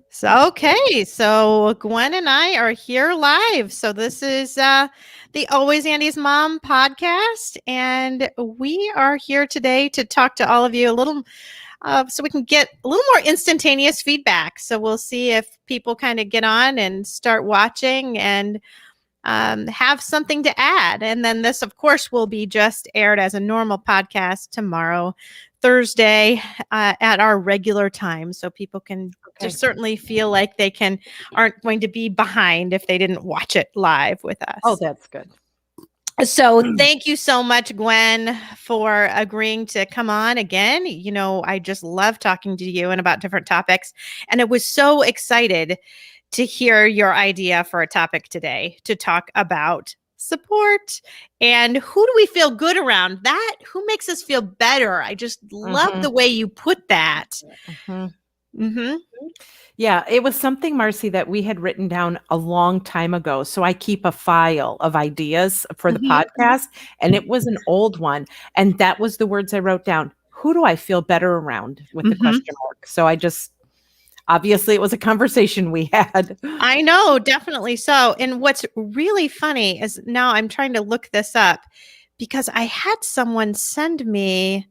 So Gwen and I are here live. So this is the Always Andy's Mom podcast, and we are here today to talk to all of you a little, so we can get a little more instantaneous feedback. So we'll see if people kind of get on and start watching and have something to add. And then this, of course, will be just aired as a normal podcast tomorrow, Thursday, at our regular time. So people can just certainly feel like they aren't going to be behind if they didn't watch it live with us. Oh, that's good. So thank you so much, Gwen, for agreeing to come on again. You know, I just love talking to you and about different topics. And I was so excited to hear your idea for a topic today to talk about support and who do we feel good around, that who makes us feel better. I just love the way you put that. Yeah, it was something, Marcy, that we had written down a long time ago. So I keep a file of ideas for the podcast, and it was an old one. And that was the words I wrote down. Who do I feel better around with the question mark? So obviously it was a conversation we had. I know, definitely so. And what's really funny is now I'm trying to look this up because I had someone send me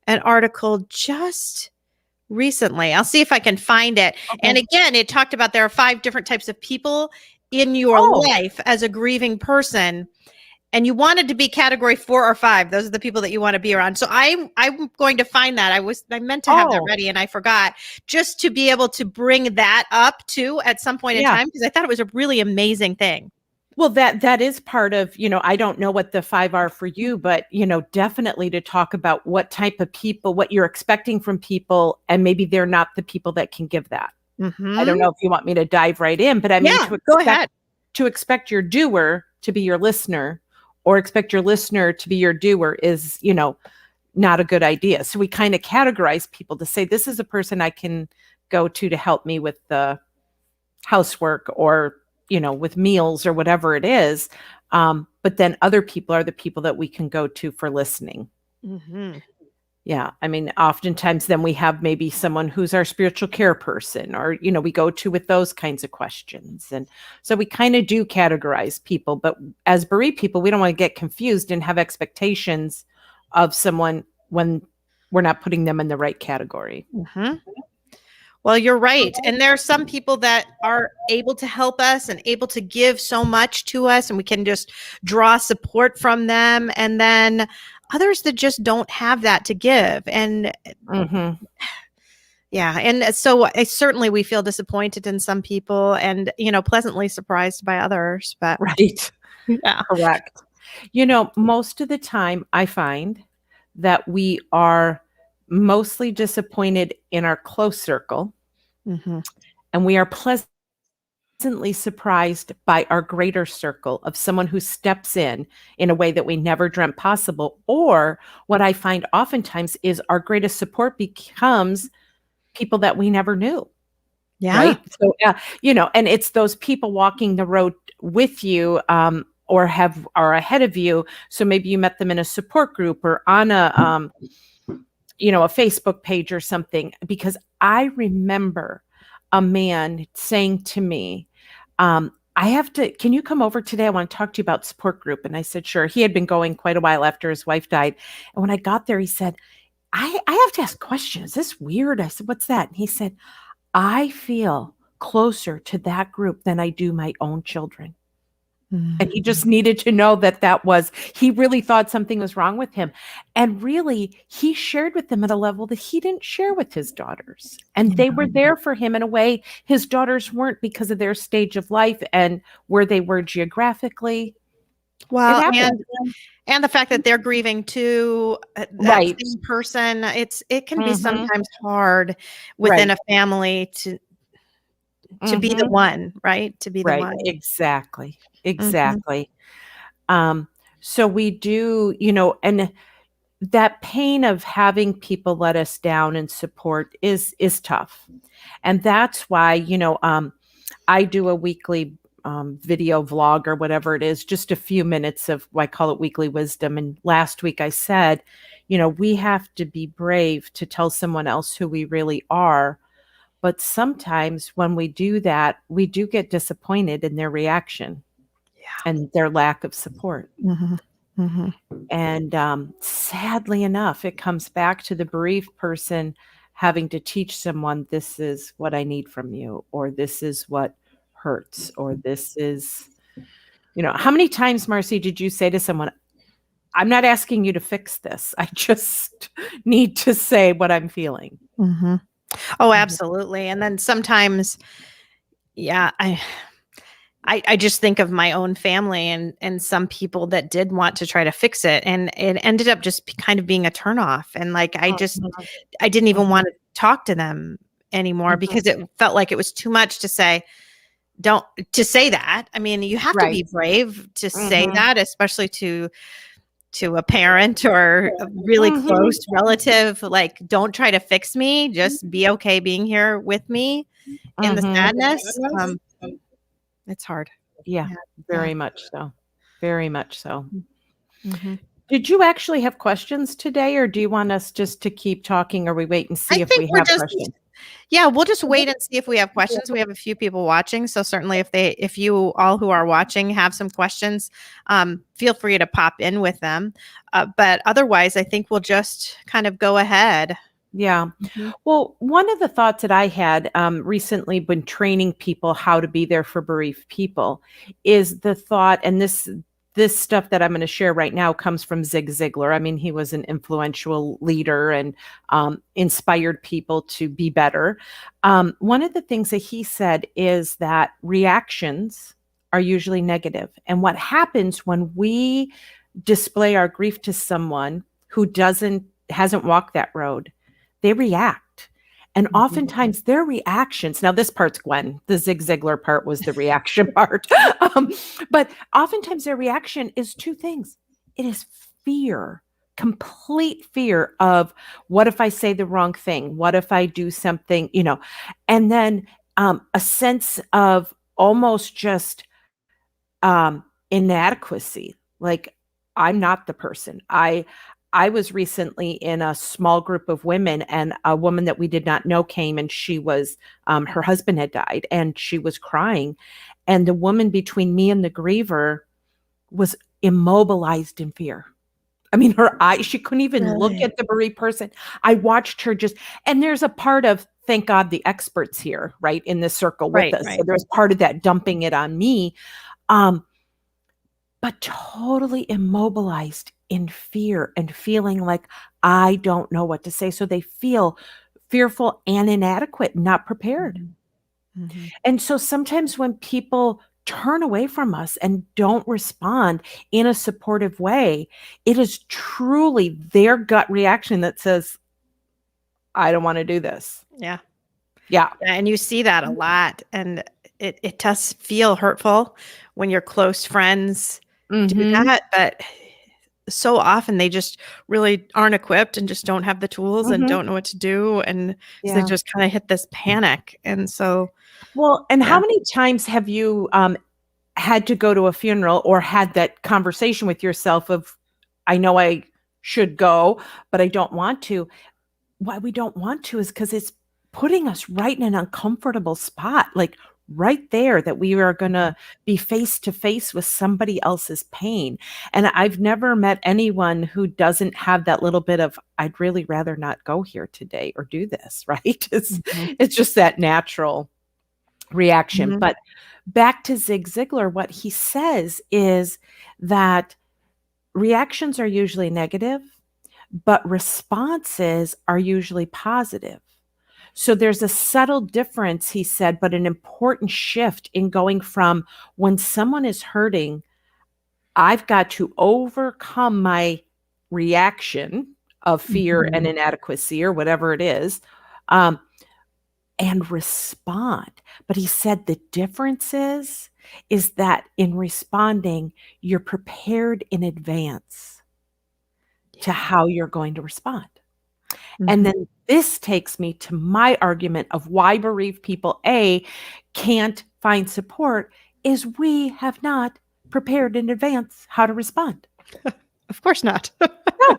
an article just recently. I'll see if I can find it. Okay. And again, it talked about there are 5 different types of people in your life as a grieving person. And you wanted to be category 4 or 5. Those are the people that you want to be around. So I'm going to find that. I meant to have that ready and I forgot, just to be able to bring that up too at some point in time, because I thought it was a really amazing thing. Well, that is part of, I don't know what the 5 are for you, but, definitely to talk about what type of people, what you're expecting from people, and maybe they're not the people that can give that. I don't know if you want me to dive right in, but I mean, go ahead. To expect your doer to be your listener, or expect your listener to be your doer is, not a good idea. So we kind of categorize people to say, this is a person I can go to help me with the housework or, with meals or whatever it is. But then other people are the people that we can go to for listening. Yeah. I mean, oftentimes then we have maybe someone who's our spiritual care person, or, we go to with those kinds of questions. And so we kind of do categorize people, but as bereaved people, we don't want to get confused and have expectations of someone when we're not putting them in the right category. Well, you're right. And there are some people that are able to help us and able to give so much to us, and we can just draw support from them. And then others that just don't have that to give. And and so we feel disappointed in some people and, pleasantly surprised by others. But right. Yeah. Correct. Most of the time I find that we are mostly disappointed in our close circle. And we are pleasantly surprised by our greater circle of someone who steps in a way that we never dreamt possible. Or what I find oftentimes is our greatest support becomes people that we never knew. Yeah. Right. So, and it's those people walking the road with you, or are ahead of you. So maybe you met them in a support group or on a Facebook page or something, because I remember a man saying to me, can you come over today? I want to talk to you about support group. And I said, sure. He had been going quite a while after his wife died. And when I got there, he said, I have to ask questions. Is this weird? I said, what's that? And he said, I feel closer to that group than I do my own children. And he just needed to know he really thought something was wrong with him. And really, he shared with them at a level that he didn't share with his daughters. And they were there for him in a way his daughters weren't, because of their stage of life and where they were geographically. Well, and the fact that they're grieving too, that same person, it can be sometimes hard within a family to be the one, right? To be the one. Exactly. So we do, and that pain of having people let us down and support is tough. And that's why, I do a weekly video vlog or whatever it is, just a few minutes of, I call it weekly wisdom. And last week I said, we have to be brave to tell someone else who we really are. But sometimes when we do that, we do get disappointed in their reaction and their lack of support. Mhm. Mhm. And sadly enough, it comes back to the bereaved person having to teach someone, this is what I need from you, or this is what hurts, or this is, how many times, Marcy, did you say to someone, I'm not asking you to fix this. I just need to say what I'm feeling. Mhm. Oh, absolutely. And then sometimes, yeah, I just think of my own family and some people that did want to try to fix it, and it ended up just kind of being a turnoff. And like Mhm, I didn't even mhm, want to talk to them anymore mhm. because it felt like it was too much to say. Don't to say that. I mean, you have to Right. be brave to say Mhm, that, especially to a parent or a really mhm, close relative. Like, don't try to fix me. Just be okay being here with me in the mhm. sadness. It's hard. Yeah, Yeah. Yeah. very much so. Very much so. Mhm. Did you actually have questions today, or do you want us just to keep talking, or we wait and I see if think we we're have just questions? yeah, we'll just wait and see if we have questions. We have a few people watching, so certainly if you all who are watching have some questions, feel free to pop in with them. But otherwise, I think we'll just kind of go ahead. Yeah. Mhm. Well, one of the thoughts that I had recently when training people how to be there for bereaved people is the thought, and this stuff that I'm going to share right now comes from Zig Ziglar. I mean, he was an influential leader and inspired people to be better. One of the things that he said is that reactions are usually negative, and what happens when we display our grief to someone who doesn't hasn't walked that road, they react. And Mhm. oftentimes their reactions, now this part's Gwen, the Zig Ziglar part was the reaction part. But oftentimes their reaction is two things. It is fear, complete fear of what if I say the wrong thing? What if I do something, and then a sense of almost just inadequacy. Like, I'm not the person. I was recently in a small group of women, and a woman that we did not know came, and she was her husband had died, and she was crying, and the woman between me and the griever was immobilized in fear. I mean, her eye, she couldn't even look Really? at the bereaved person. I watched her just, and there's a part of, thank God, the experts here, right, in this circle with Right, us. So right. there's part of that dumping it on me. Um, but totally immobilized in fear and feeling like I don't know what to say. So they feel fearful and inadequate, not prepared. Mhm. Mhm. And so sometimes when people turn away from us and don't respond in a supportive way, it is truly their gut reaction that says, I don't want to do this. Yeah. Yeah. Yeah, and you see that a lot, and it does feel hurtful when your close friends do Mm-hmm. that, but so often they just really aren't equipped and just don't have the tools and Mm-hmm. don't know what to do, and so they Yeah. just kinda hit this panic, and so Well, and yeah. how many times have you had to go to a funeral or had that conversation with yourself of, I know I should go, but I don't want to. Why we don't want to is because it's putting us right in an uncomfortable spot, like right there, that we are going to be face to face with somebody else's pain. And I've never met anyone who doesn't have that little bit of, I'd really rather not go here today or do this, right? Mhm. It's just that natural reaction. Mhm. But back to Zig Ziglar, what he says is that reactions are usually negative, but responses are usually positive. So there's a subtle difference, he said, but an important shift in going from when someone is hurting, I've got to overcome my reaction of fear and Mhm. inadequacy or whatever it is. Um, and respond. But he said the difference is that in responding, you're prepared in advance to Yeah. how you're going to respond. And Mhm. then this takes me to my argument of why bereaved people, A, can't find support, is we have not prepared in advance how to respond. Of course not. No.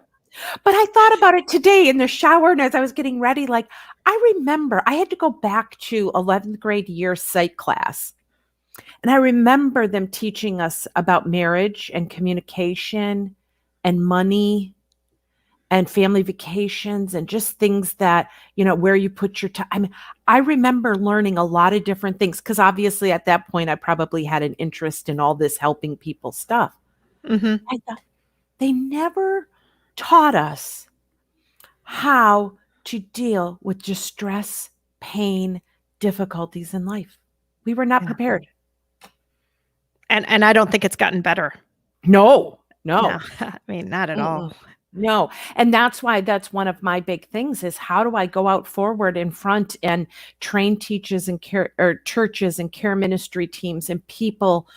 But I thought about it today in the shower and as I was getting ready, like I remember I had to go back to 11th grade year psych class. And I remember them teaching us about marriage and communication and money and family vacations and just things that, where you put your time. I mean, I remember learning a lot of different things because obviously at that point I probably had an interest in all this helping people stuff. Mm-hmm. I thought they never taught us how to deal with distress, pain, difficulties in life. We were not Yeah. prepared. And I don't think it's gotten better. No. No, I mean, not at all. No. And that's why that's one of my big things is how do I go out forward in front and train teachers and care or churches and care ministry teams and people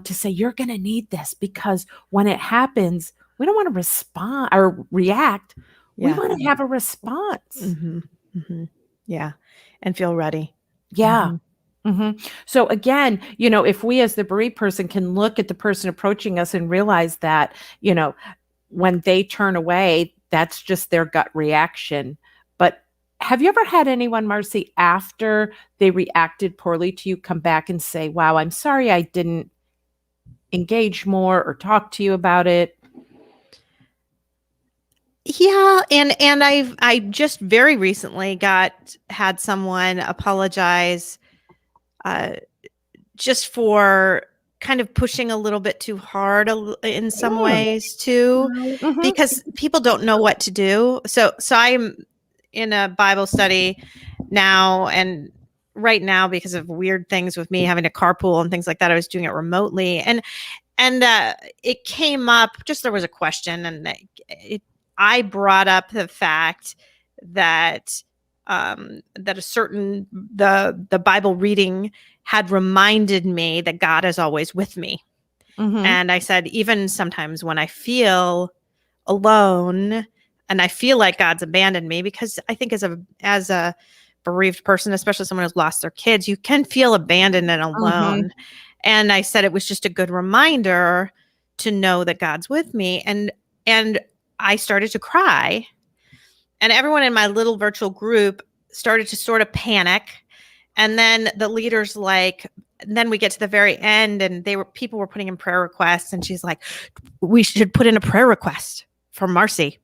to say, you're going to need this because when it happens, we don't want to respond or react. We Yeah. want to have a response. Mm-hmm. Mm-hmm. Yeah. And feel ready. Yeah. Mhm. So again, if we as the bereaved person can look at the person approaching us and realize that, when they turn away, that's just their gut reaction. But have you ever had anyone, Marcy, after they reacted poorly to you, come back and say, wow, I'm sorry I didn't engage more or talk to you about it? Yeah, and I just very recently had someone apologize just for kind of pushing a little bit too hard in some ways too, because people don't know what to do. So I'm in a Bible study now, and right now because of weird things with me having to carpool and things like that, I was doing it remotely, and it came up. Just there was a question, and I brought up the fact that that a certain the Bible reading had reminded me that God is always with me. And I said, even sometimes when I feel alone and I feel like God's abandoned me, because I think as a bereaved person, especially someone who's lost their kids, you can feel abandoned and alone. And I said it was just a good reminder to know that God's with me. And I started to cry. And everyone in my little virtual group started to sort of panic. And then the leaders then we get to the very end and people were putting in prayer requests, and she's like, we should put in a prayer request for Marcy,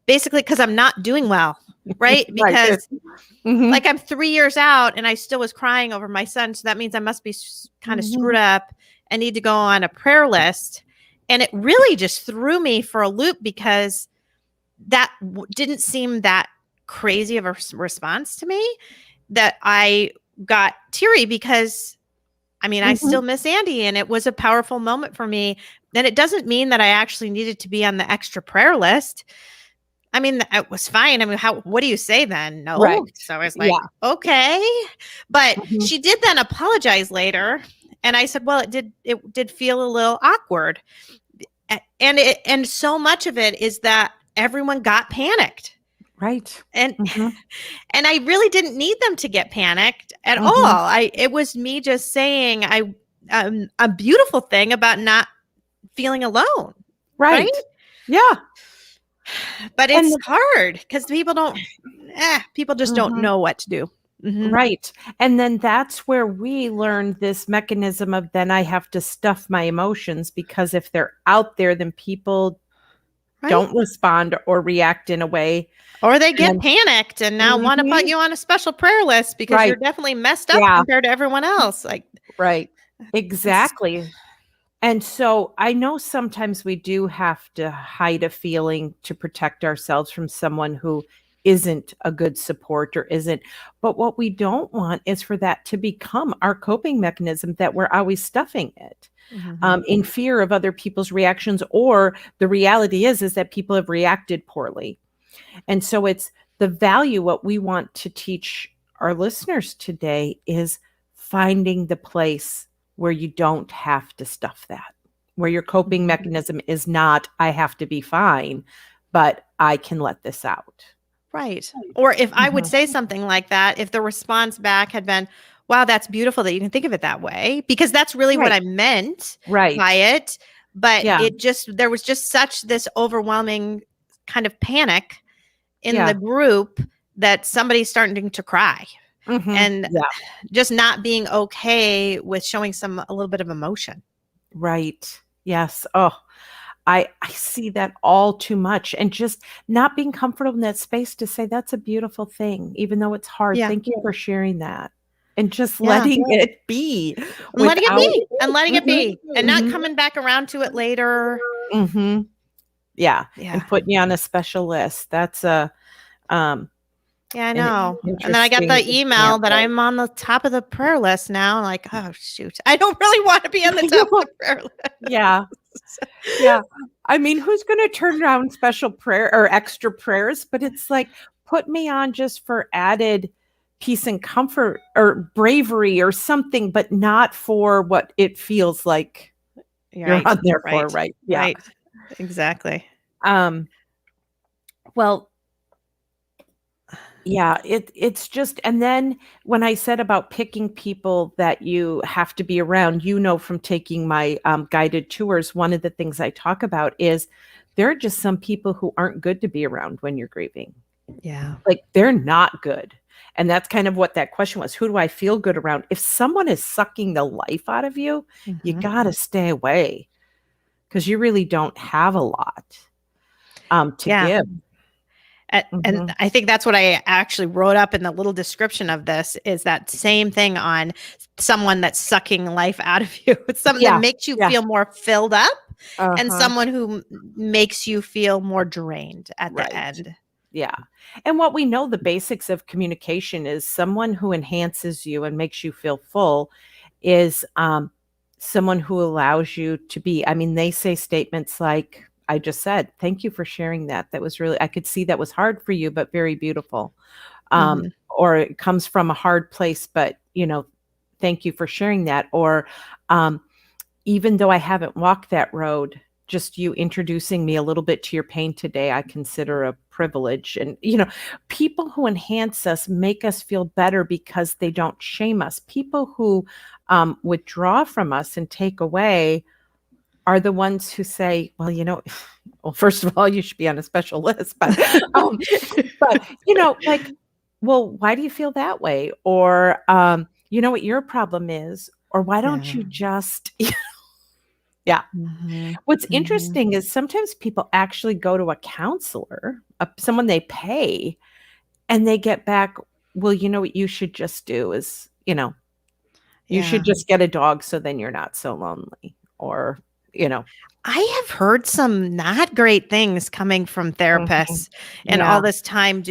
basically because I'm not doing well. Right. Because like I'm 3 years out and I still was crying over my son. So that means I must be kind of screwed up and need to go on a prayer list. And it really just threw me for a loop because that didn't seem that crazy of a response to me, that I got teary because I still miss Andy, and it was a powerful moment for me. And it doesn't mean that I actually needed to be on the extra prayer list. It was fine. What do you say then? No. Right. So I was like, okay. But she did then apologize later. And I said, well, it did feel a little awkward. And so much of it is that everyone got panicked. Right. And and I really didn't need them to get panicked at all. It was me just saying a beautiful thing about not feeling alone. Right. Yeah. But it's hard because people just don't know what to do. Right. And then that's where we learn this mechanism of then I have to stuff my emotions, because if they're out there, then people don't respond or react in a way. Or they get panicked and now want to put you on a special prayer list because you're definitely messed up compared to everyone else. Right. Exactly. And so I know sometimes we do have to hide a feeling to protect ourselves from someone who isn't a good support or isn't. But what we don't want is for that to become our coping mechanism, that we're always stuffing it in fear of other people's reactions, or the reality is that people have reacted poorly. And so it's the value. What we want to teach our listeners today is finding the place where you don't have to stuff that, where your coping mechanism is not, I have to be fine, but I can let this out. Right. Or if I would say something like that, if the response back had been, wow, that's beautiful that you can think of it that way, because that's really what I meant by it. But there was just such this overwhelming kind of panic in Yeah. the group that somebody's starting to cry, and Yeah. just not being okay with showing a little bit of emotion. Right. Yes. Oh, I see that all too much, and just not being comfortable in that space to say that's a beautiful thing, even though it's hard. Yeah. Thank you for sharing that. And just Yeah. letting it be And letting it without be, and letting it Mhm, be, and not mhm, coming back around to it later. mhm. Yeah. Yeah. And putting you on a special list. That's um Yeah, I an know. And then I got interesting the email that example. I'm on the top of the prayer list now. Like, oh shoot, I don't really want to be on the top of the prayer list. Yeah. Yeah. I mean, who's going to turn around special prayer or extra prayers? But it's like, put me on just for added peace and comfort or bravery or something, but not for what it feels like you're Right. on there for, Right. right? Yeah. Right. Exactly. Um, well, yeah, it's just, and then when I said about picking people that you have to be around, from taking my guided tours, one of the things I talk about is there are just some people who aren't good to be around when you're grieving. Yeah. Like, they're not good. And that's kind of what that question was. Who do I feel good around? If someone is sucking the life out of you, you Mhm. got to stay away, because you really don't have a lot to Yeah. give. And Mhm. I think that's what I actually wrote up in the little description of this, is that same thing on someone that's sucking life out of you. It's something that Yeah. makes you Yeah. feel more filled up, and Uh-huh. someone who makes you feel more drained at the Right. end. Yeah. And what we know, the basics of communication is someone who enhances you and makes you feel full is someone who allows you to be. I mean, they say statements like I just said, thank you for sharing that. That was really, I could see that was hard for you, but very beautiful. Mhm. Or it comes from a hard place, but, thank you for sharing that. Or even though I haven't walked that road, just you introducing me a little bit to your pain today, I consider a privilege. And, people who enhance us make us feel better because they don't shame us. People who withdraw from us and take away are the ones who say, well, well, first of all, you should be on a special list, but like, well, why do you feel that way? Or, you know what your problem is? Or why don't Yeah. you just, yeah. Mhm. What's Mhm. interesting is sometimes people actually go to a counselor, someone they pay, and they get back, well, you know what you should just do is, you Yeah. should just get a dog so then you're not so lonely. Or, I have heard some not great things coming from therapists and Yeah. all this time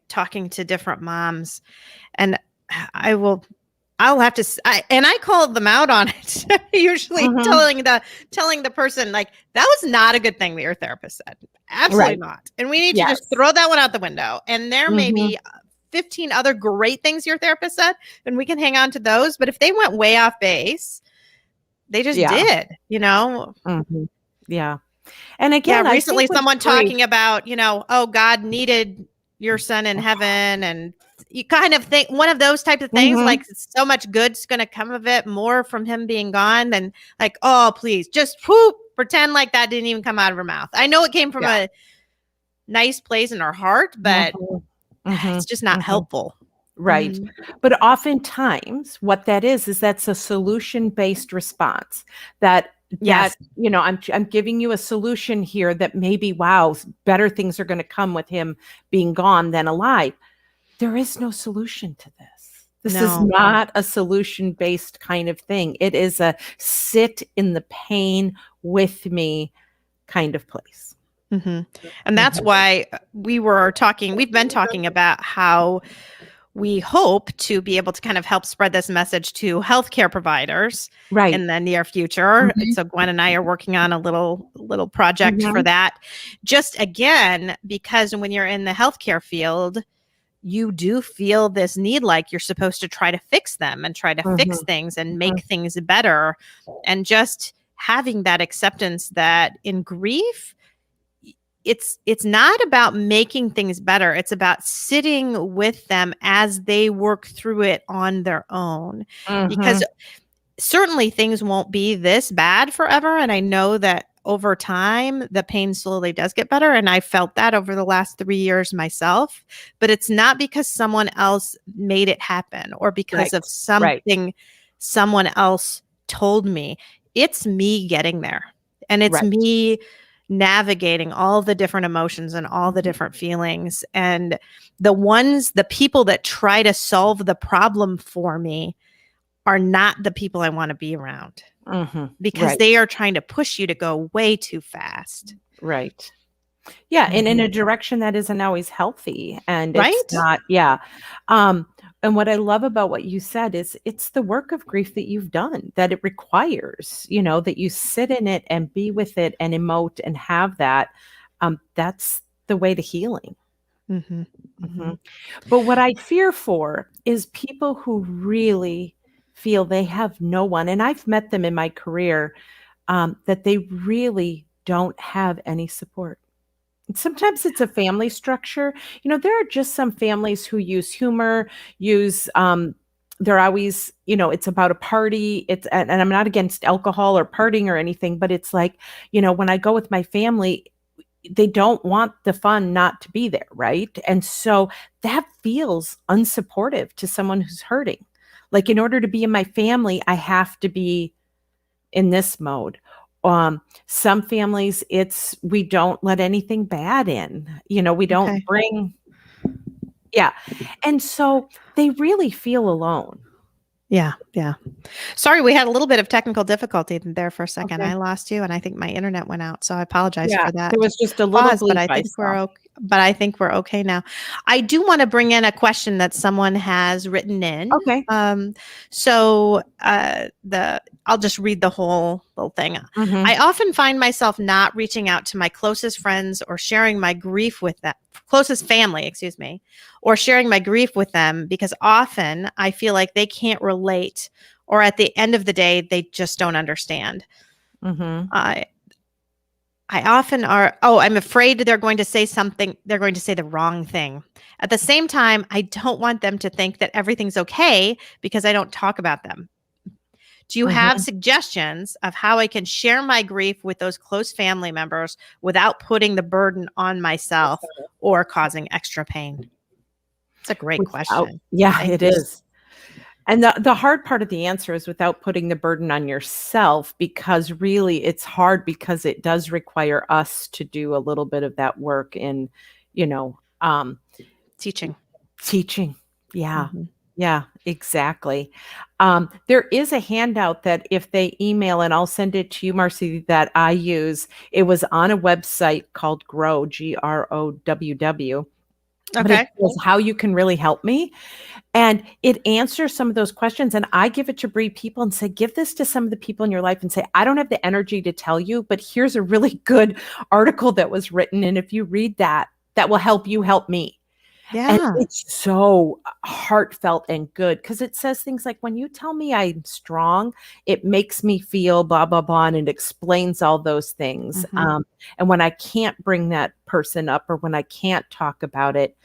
talking to different moms. And I'll have to, and I called them out on it, usually Mhm. telling the person, like, that was not a good thing that your therapist said. Absolutely Right. not. And we need to just Yes. throw that one out the window. And there may Mhm. be 15 other great things your therapist said, and we can hang on to those. But if they went way off base, they just Yeah. did, Mhm. Yeah. And Yeah, again, I think recently with someone grief. talking about, oh, God needed your son in heaven. And you kind of think one of those types of things, Mhm. like so much good's going to come of it, more from him being gone than like, oh, please just whoop, pretend like that didn't even come out of her mouth. I know it came from Yeah. a nice place in her heart, but Mhm. it's Mhm. just not Mhm. helpful. Right. Mhm. But oftentimes what that is that's a solution-based response that Yes. I'm giving you a solution here that maybe, wow, better things are going to come with him being gone than alive. There is no solution to this. This is No. not a solution-based kind of thing. It is a sit in the pain with me kind of place. Mhm. And that's Mhm. why we've been talking about how we hope to be able to kind of help spread this message to healthcare providers Right. in the near future. Mhm. So Gwen and I are working on a little project for Mhm. that. Just again, because when you're in the healthcare field, you do feel this need, like you're supposed to try to fix them and try to fix Mhm. things and Mhm. make things better. And just having that acceptance that in grief, it's not about making things better. It's about sitting with them as they work through it on their own. Because Mhm. certainly things won't be this bad forever. And I know that over time, the pain slowly does get better. And I felt that over the last 3 years myself. But it's not because someone else made it happen or because Right. of Right. something someone else told me. It's me getting there. And it's Right. me navigating all the different emotions and all the different feelings. And the people that try to solve the problem for me are not the people I want to be around because Right. they are trying to push you to go way too fast. Right. Yeah, and in Mhm. a direction that isn't always healthy, and it's Right? not, yeah. And what I love about what you said is it's the work of grief that you've done, that it requires, that you sit in it and be with it and emote and have that. That's the way to healing. Mhm. Mhm. Mhm. But what I fear for is people who really feel they have no one, and I've met them in my career, that they really don't have any support. Sometimes it's a family structure. There are just some families who use humor, use they're always, it's about a party. And I'm not against alcohol or partying or anything, but it's like, when I go with my family, they don't want the fun not to be there, right? And so that feels unsupportive to someone who's hurting. Like, in order to be in my family, I have to be in this mode. Some families, it's we don't let anything bad in. We don't Okay. bring, yeah. And so they really feel alone. Yeah. Yeah. Sorry, we had a little bit of technical difficulty there for a second. Okay. I lost you, and I think my internet went out. So I apologize Yeah, for that there was just a little pause, but bleep I I think saw. we're okay now. I do want to bring in a question that someone has written in. Okay. I'll just read the whole little thing. Mhm. I often find myself not reaching out to my closest friends or sharing my grief with them, closest family, excuse me, or sharing my grief with them because often I feel like they can't relate, or at the end of the day, they just don't understand. Mhm. I I often are, oh, I'm afraid they're going to say something, they're going to say the wrong thing. At the same time, I don't want them to think that everything's okay because I don't talk about them. Do you have Mhm. suggestions of how I can share my grief with those close family members without putting the burden on myself or causing extra pain? It's a great Without, question. yeah, Thank it you. is. And the hard part of the answer is without putting the burden on yourself, because really it's hard because it does require us to do a little bit of that work in, you know, um, Teaching. teaching. Yeah. Mhm. Yeah, exactly. There is a handout that if they email, and I'll send it to you, Marcy, that I use. It was on a website called Grow, GROWW, but it Okay. says how you can really help me. And it answers some of those questions. And I give it to Bree people and say, give this to some of the people in your life and say, I don't have the energy to tell you, but here's a really good article that was written. And if you read that, that will help you help me. And Yeah. it's so heartfelt and good because it says things like, when you tell me I'm strong, it makes me feel blah, blah, blah. And it explains all those things. Mhm. And when I can't bring that person up or when I can't talk about it,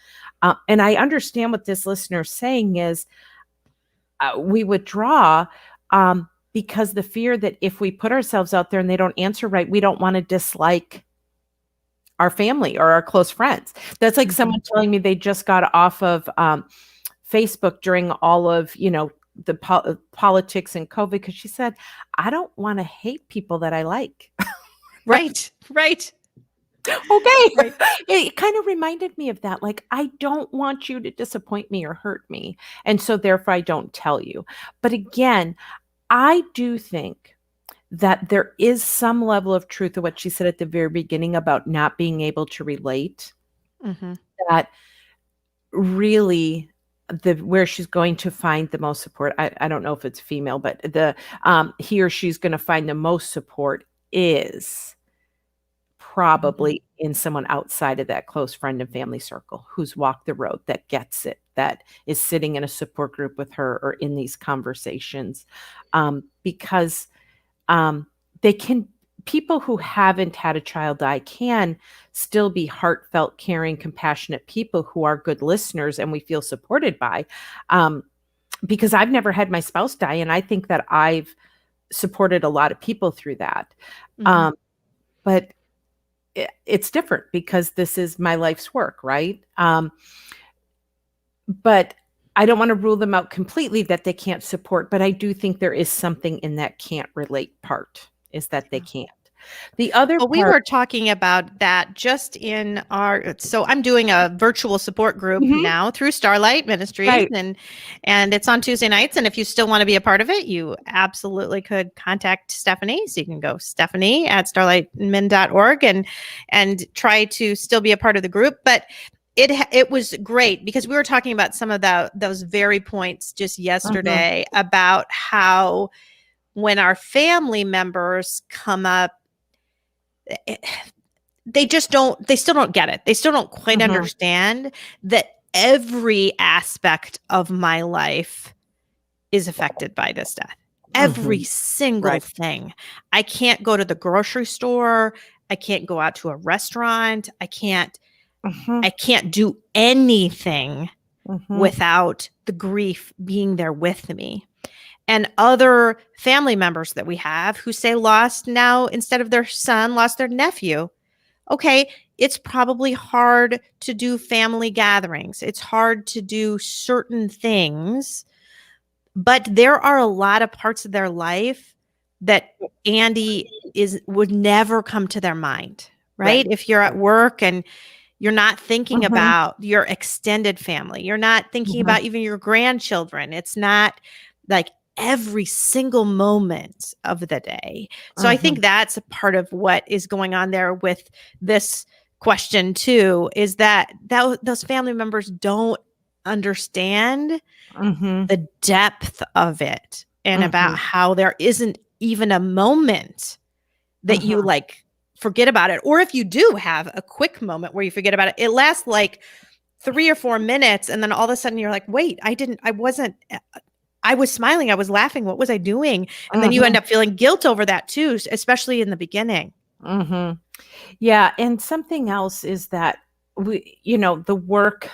and I understand what this listener is saying is we withdraw because the fear that if we put ourselves out there and they don't answer right, we don't want to dislike our family or our close friends. That's like Mhm. someone telling me they just got off of Facebook during all of, the politics and COVID, because she said, I don't want to hate people that I like. Right. Right. Okay. Right. It kind of reminded me of that. Like, I don't want you to disappoint me or hurt me. And so therefore I don't tell you. But again, I do think that there is some level of truth to what she said at the very beginning about not being able to relate, Mhm. that really the where she's going to find the most support. I don't know if it's female, but the he or she's going to find the most support is Mhm. probably in someone outside of that close friend and family circle who's walked the road, that gets it, that is sitting in a support group with her or in these conversations. Because they can, people who haven't had a child die can still be heartfelt, caring, compassionate people who are good listeners and we feel supported by. Because I've never had my spouse die, and I think that I've supported a lot of people through that. Mhm. Um, but it's different because this is my life's work, right? But I don't want to rule them out completely that they can't support, but I do think there is something in that can't relate part, is that they can't. The other Well, we part. were talking about that just in so I'm doing a virtual support group Mhm. now through Starlight Ministries, Right. and it's on Tuesday nights. And if you still want to be a part of it, you absolutely could contact Stephanie. So you can go Stephanie at starlightmin.org and try to still be a part of the group. But it was great because we were talking about some of those very points just yesterday about how when our family members come up, they still don't get it. They still don't quite understand that every aspect of my life is affected by this death. Every single thing. I can't go to the grocery store. I can't go out to a restaurant. I can't do anything without the grief being there with me. And other family members that we have who say lost now, instead of their son, lost their nephew. Okay, it's probably hard to do family gatherings. It's hard to do certain things, but there are a lot of parts of their life that Andy would never come to their mind, right? If you're at work and you're not thinking about your extended family, you're not thinking about even your grandchildren. It's not like every single moment of the day. So I think that's a part of what is going on there with this question too, is that those family members don't understand the depth of it and about how there isn't even a moment that you like forget about it. Or if you do have a quick moment where you forget about it, it lasts like 3 or 4 minutes. And then all of a sudden you're like, wait, I was smiling. I was laughing. What was I doing? And then you end up feeling guilt over that too, especially in the beginning. Yeah. And something else is that the work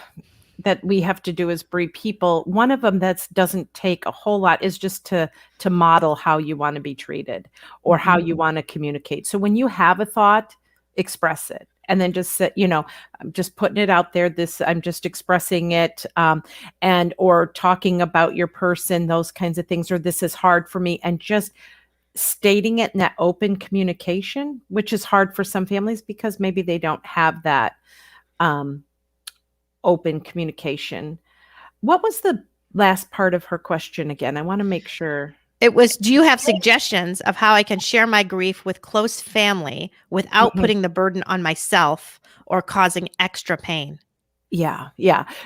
that we have to do as bereaved people, one of them that doesn't take a whole lot is just to model how you want to be treated or how you want to communicate. So when you have a thought, express it. And then just say, I'm just putting it out there. I'm just expressing it, or talking about your person, those kinds of things, or this is hard for me, and just stating it in that open communication, which is hard for some families because maybe they don't have that open communication. What was the last part of her question again? I want to make sure. It was, do you have suggestions of how I can share my grief with close family without putting the burden on myself or causing extra pain? Yeah.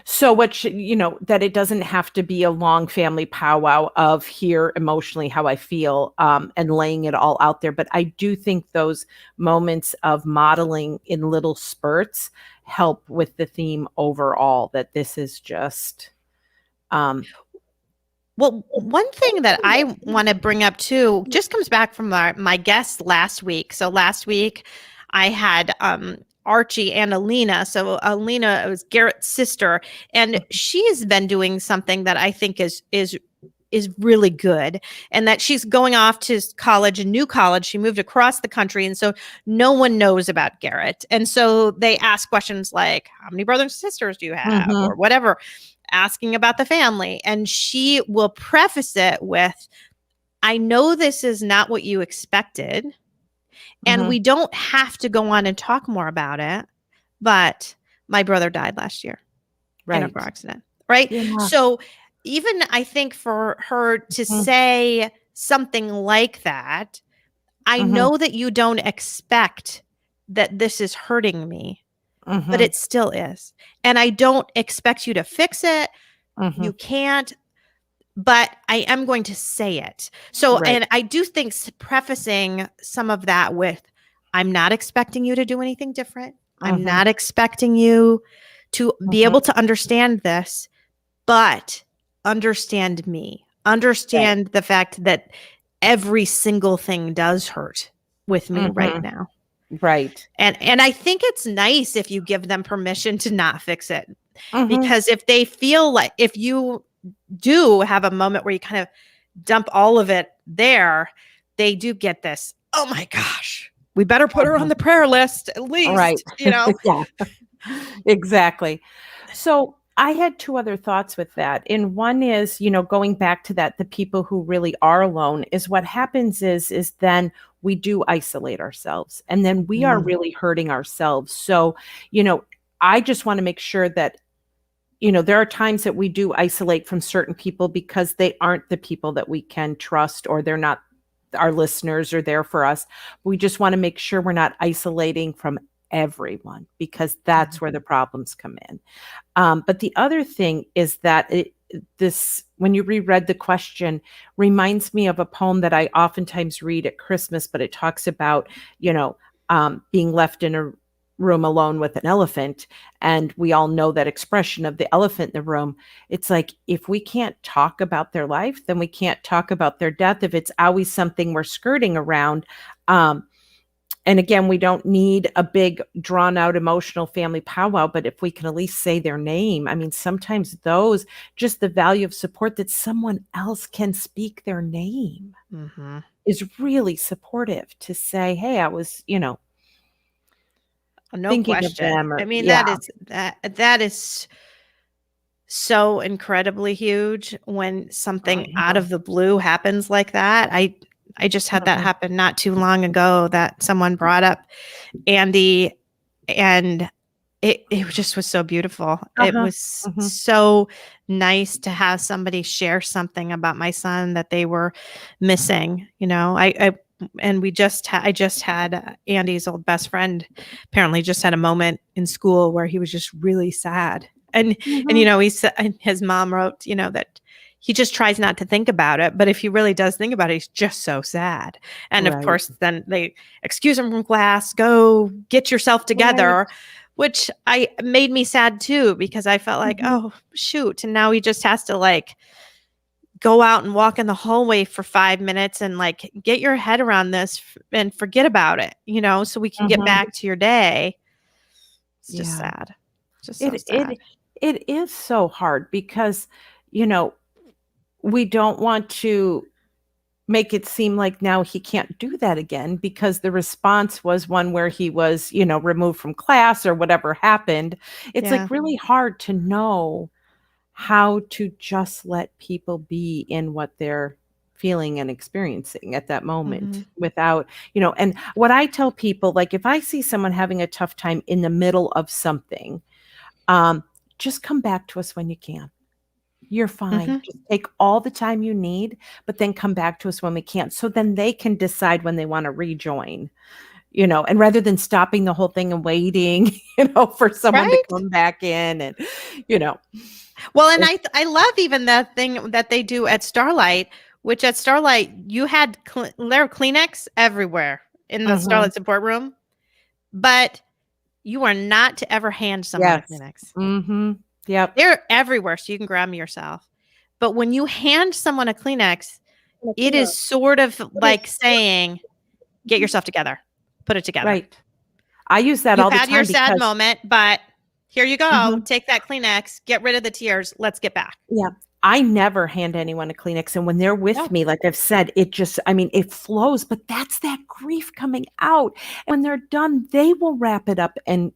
So that it doesn't have to be a long family powwow of here emotionally how I feel, and laying it all out there. But I do think those moments of modeling in little spurts help with the theme overall, that this is just well, one thing that I want to bring up too just comes back from my guest last week. So last week I had Archie and Alina. So Alina was Garrett's sister, and she has been doing something that I think is really good, and that she's going off to college, a new college. She moved across the country, and so no one knows about Garrett. And so they ask questions like, how many brothers and sisters do you have, or whatever, asking about the family. And she will preface it with, I know this is not what you expected, and we don't have to go on and talk more about it, but my brother died last year in a car accident. Right. Yeah. So even I think for her to say something like that, I know that you don't expect that this is hurting me, but it still is. And I don't expect you to fix it. You can't, but I am going to say it. So, and I do think prefacing some of that with, I'm not expecting you to do anything different. I'm not expecting you to be able to understand this, but understand me. Understand the fact that every single thing does hurt with me right now. Right. And I think it's nice if you give them permission to not fix it. Because if they feel like, if you do have a moment where you kind of dump all of it there, they do get this, oh my gosh, we better put her on the prayer list at All right. least, you know? Yeah, exactly. So I had two other thoughts with that. And one is, going back to that, the people who really are alone is what happens is then we do isolate ourselves and then we are Mm. really hurting ourselves. So, I just want to make sure that, there are times that we do isolate from certain people because they aren't the people that we can trust or they're not our listeners are there for us. We just want to make sure we're not isolating from everyone because that's where the problems come in. But the other thing is that this, when you reread the question, reminds me of a poem that I oftentimes read at Christmas, but it talks about, being left in a room alone with an elephant. And we all know that expression of the elephant in the room. It's like, if we can't talk about their life, then we can't talk about their death. If it's always something we're skirting around, and again, we don't need a big drawn out emotional family powwow, but if we can at least say their name, I mean, sometimes those, just the value of support that someone else can speak their name is really supportive to say, hey, I was, No thinking of question. them. Or, I mean, yeah. that is so incredibly huge when something out of the blue happens like that. I just had that happen not too long ago that someone brought up Andy, and it just was so beautiful. It was so nice to have somebody share something about my son that they were missing. And I just had Andy's old best friend apparently just had a moment in school where he was just really sad. And he said, and his mom wrote, that he just tries not to think about it, but if he really does think about it, he's just so sad. And of course, then they excuse him from class, go get yourself together, which made me sad too, because I felt like, oh shoot. And now he just has to like go out and walk in the hallway for 5 minutes and like get your head around this and forget about it, so we can get back to your day. It's just sad. Just so sad. It is so hard because, we don't want to make it seem like now he can't do that again because the response was one where he was, removed from class or whatever happened. It's like really hard to know how to just let people be in what they're feeling and experiencing at that moment without, and what I tell people, like if I see someone having a tough time in the middle of something, just come back to us when you can. You're fine. Just take all the time you need, but then come back to us when we can't. So then they can decide when they want to rejoin, and rather than stopping the whole thing and waiting, for someone to come back in and, Well, and I love even the thing that they do at Starlight, which at Starlight, you had there were Kleenex everywhere in the Starlight support room, but you are not to ever hand someone a Kleenex. Yep. They're everywhere, so you can grab them yourself. But when you hand someone a Kleenex, it is sort of like saying, get yourself together, put it together. Right. I use that all the time. You had your sad moment, but here you go. Take that Kleenex, get rid of the tears. Let's get back. Yeah. I never hand anyone a Kleenex. And when they're with me, like I've said, it flows, but that's that grief coming out. And when they're done, they will wrap it up and,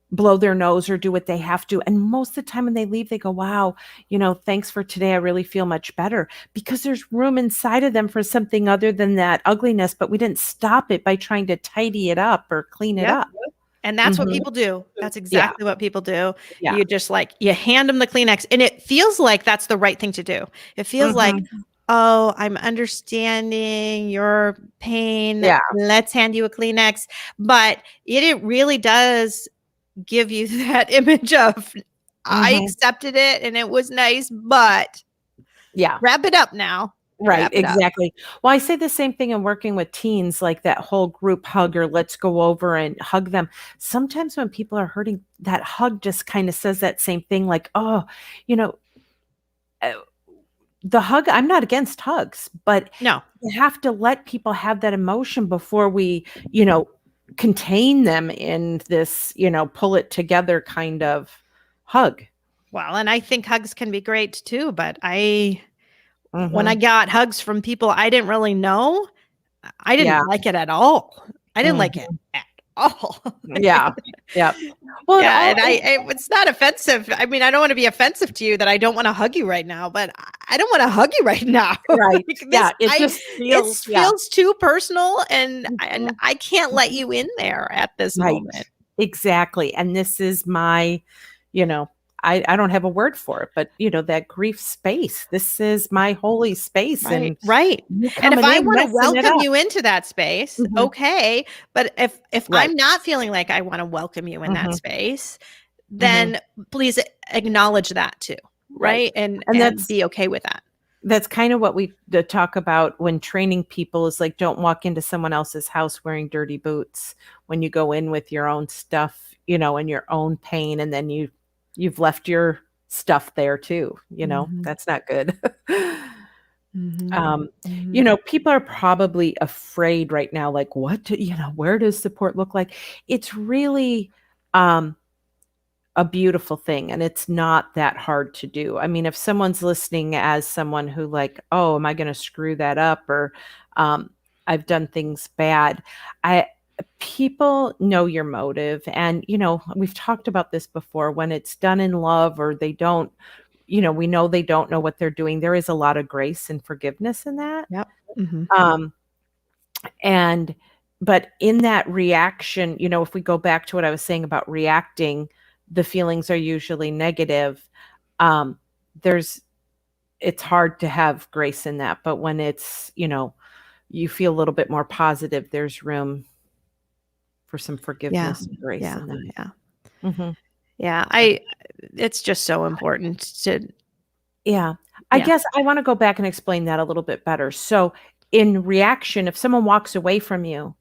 blow their nose or do what they have to. And most of the time when they leave, they go, wow, thanks for today. I really feel much better because there's room inside of them for something other than that ugliness, but we didn't stop it by trying to tidy it up or clean it up. And that's what people do. That's exactly what people do. You just you hand them the Kleenex and it feels like that's the right thing to do. It feels like, oh, I'm understanding your pain. Yeah. Let's hand you a Kleenex. But it really does give you that image of I accepted it and it was nice, but wrap it up now. Right, exactly. Well, I say the same thing in working with teens, like that whole group hug or let's go over and hug them. Sometimes when people are hurting, that hug just kind of says that same thing, like, oh, the hug, I'm not against hugs, but no, you have to let people have that emotion before we, contain them in this, pull it together kind of hug. Well, and I think hugs can be great too, but when I got hugs from people I didn't really know, I didn't like it at all. I didn't like it Mhm. at all. Yeah. Yeah. Well, Yeah, and it's not offensive. I mean, I don't want to be offensive to you that I don't want to hug you right now, but I don't want to hug you right now. right. Like Yeah. this, It it just feels, yeah. feels too personal, and Mhm. I can't let Mhm. you in there at this Right. moment. Exactly. And this is my, you know, I don't have a word for it, but that grief space. This is my holy space. Right, And right. you And if coming I in want to messing it welcome up. you into that space, Mhm. okay. But if Right. I'm not feeling like I want to welcome you in that Mhm. space, Mhm. then please acknowledge that too, Right. right? And And be okay with that. that's kind of what we talk about when training people is like, don't walk into someone else's house wearing dirty boots when you go in with your own stuff, and your own pain, and then you've left your stuff there too. Mhm, That's not good. mhm, um, mhm. People are probably afraid right now, like, where does support look like? It's really um a beautiful thing, and it's not that hard to do. I mean, if someone's listening as someone who like, "Oh, am I gonna screw that up?" Or, "I've done things bad." I People know your motive, and, we've talked about this before. When it's done in love, or they don't, we know they don't know what they're doing, there is a lot of grace and forgiveness in that. Yep. Mhm. Um and but in that reaction, if we go back to what I was saying about reacting, the feelings are usually negative. Um, there's It's hard to have grace in that, but when it's, you feel a little bit more positive, there's room for some Yeah. forgiveness and grace Yeah. in that. Yeah. Mhm. Yeah. It's just so important to, Yeah. I yeah. guess I wanna go back and explain that a little bit better. So, in reaction, if someone walks away from you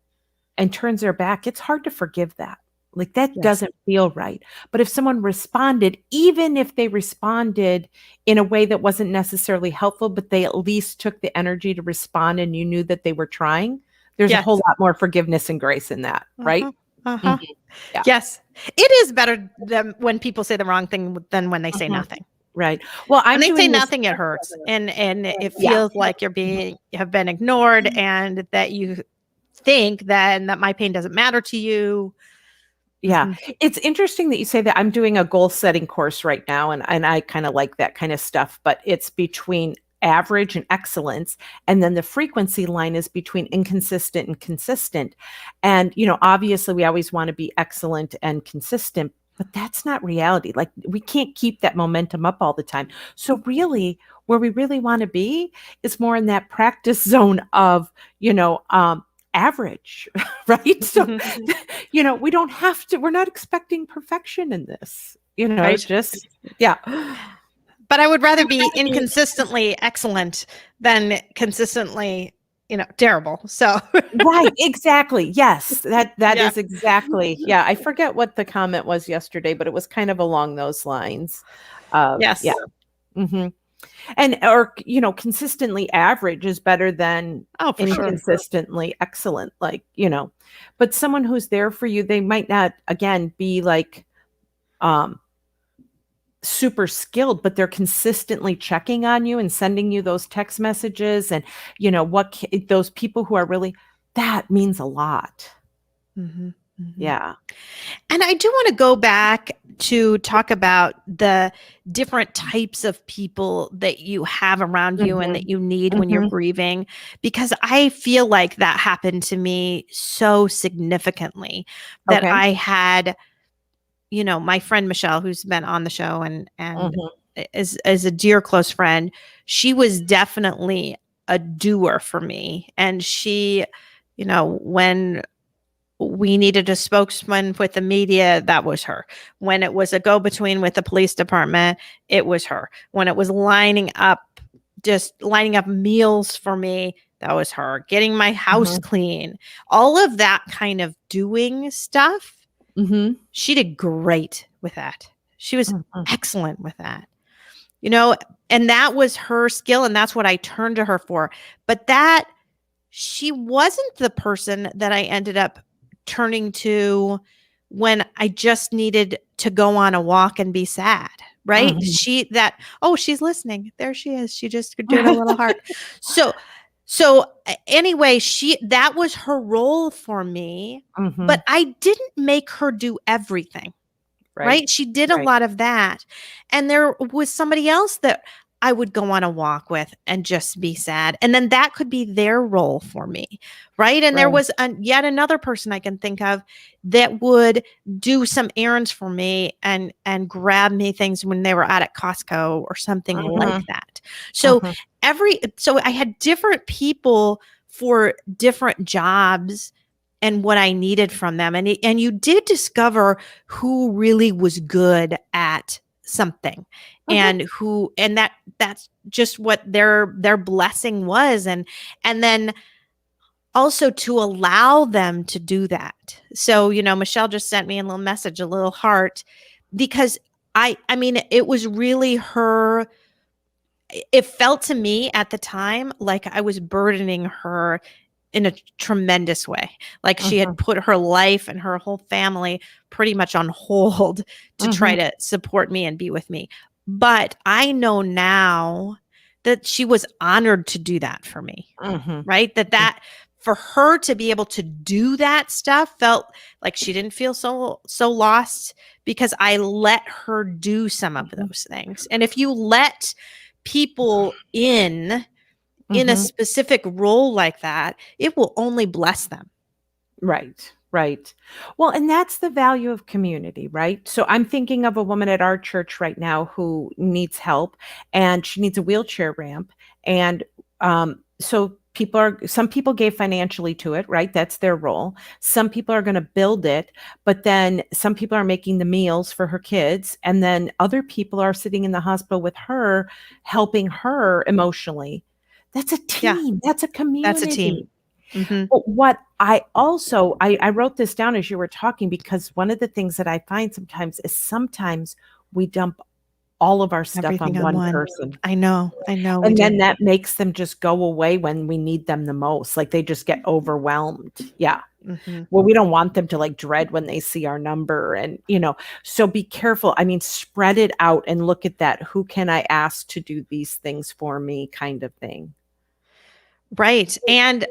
and turns their back, it's hard to forgive that. Like, that Yes. doesn't feel right. But if someone responded, even if they responded in a way that wasn't necessarily helpful, but they at least took the energy to respond and you knew that they were trying, there's a whole Yes. lot more forgiveness and grace in that, right? Uh-huh. Uh-huh. Mhm. Yeah. Yes. It is better than when people say the wrong thing than when they say Mhm. nothing. Right. Well, When I'm they say doing this. nothing, it hurts, and it Yeah. feels like you have been ignored, and that you think then that my pain doesn't matter to you. Yeah. Mhm. It's interesting that you say that. I'm doing a goal setting course right now, and I kinda like that kind of stuff, but it's between average and excellence, and then the frequency line is between inconsistent and consistent. And, obviously, we always wanna be excellent and consistent, but that's not reality. Like, we can't keep that momentum up all the time. So, really, where we really wanna be is more in that practice zone of, average, right? So, Mhm. we don't have to, we're not expecting perfection in this, Right? just, yeah. But I would rather be inconsistently excellent than consistently, terrible. So, Right, exactly. Yes, that yeah. is exactly, yeah. I forget what the comment was yesterday, but it was kind of along those lines of, yeah. Yes. Mhm. And or, consistently average is better than Oh, for sure. inconsistently excellent, like, but someone who's there for you, they might not, again, be like, um super skilled, but they're consistently checking on you and sending you those text messages, and, those people who are really, that means a lot. Mhm. Mhm. Yeah. And I do want to go back to talk about the different types of people that you have around you and Mhm. that you need when you're Mhm. grieving, because I feel like that happened to me so significantly that Okay. I had, my friend Michelle, who's been on the show and Mhm. is a dear close friend. She was definitely a doer for me, and she, when we needed a spokesman with the media, that was her. When it was a go between with the police department, it was her. When it was just lining up meals for me, that was her. Getting my house Mhm. clean, all of that kind of doing stuff, Mhm. she did great with that. She was Mhm. excellent with that, you know, and that was her skill. And that's what I turned to her for. But she wasn't the person that I ended up turning to when I just needed to go on a walk and be sad, right? Mhm. Oh, she's listening. There she is. She just did a little heart. So So anyway, that was her role for me, but I didn't make her do everything. Right? She did a Right. lot of that. And there was somebody else that I would go on a walk with and just be sad. And then that could be their role for me. Right. And there Right. was yet another person I can think of that would do some errands for me and grab me things when they were out at Costco or something like that. So so I had different people for different jobs and what I needed from them. And you did discover who really was good at something and that's just what their blessing was. And then also to allow them to do that. So, Michelle just sent me a little message, a little heart, because I mean, it was really her. It felt to me at the time like I was burdening her in a tremendous way. Like she had put her life and her whole family pretty much on hold to try to support me and be with me. But I know now that she was honored to do that for me. Right? That for her to be able to do that stuff felt like she didn't feel so lost because I let her do some of those things. And if you let people in a specific role like that, it will only bless them. Right. Right. Well, and that's the value of community, right? So I'm thinking of a woman at our church right now who needs help and she needs a wheelchair ramp. And so some people gave financially to it, right? That's their role. Some people are going to build it, but then some people are making the meals for her kids. And then other people are sitting in the hospital with her, helping her emotionally. That's a team. That's a community. That's a team. But what I also, I wrote this down as you were talking, because one of the things that I find sometimes we dump all of our stuff Everything on one person. I know. And then that makes them just go away when we need them the most. Like they just get overwhelmed. Yeah. Well, we don't want them to like dread when they see our number and, so be careful. I mean, spread it out and look at that. Who can I ask to do these things for me kind of thing? Right. And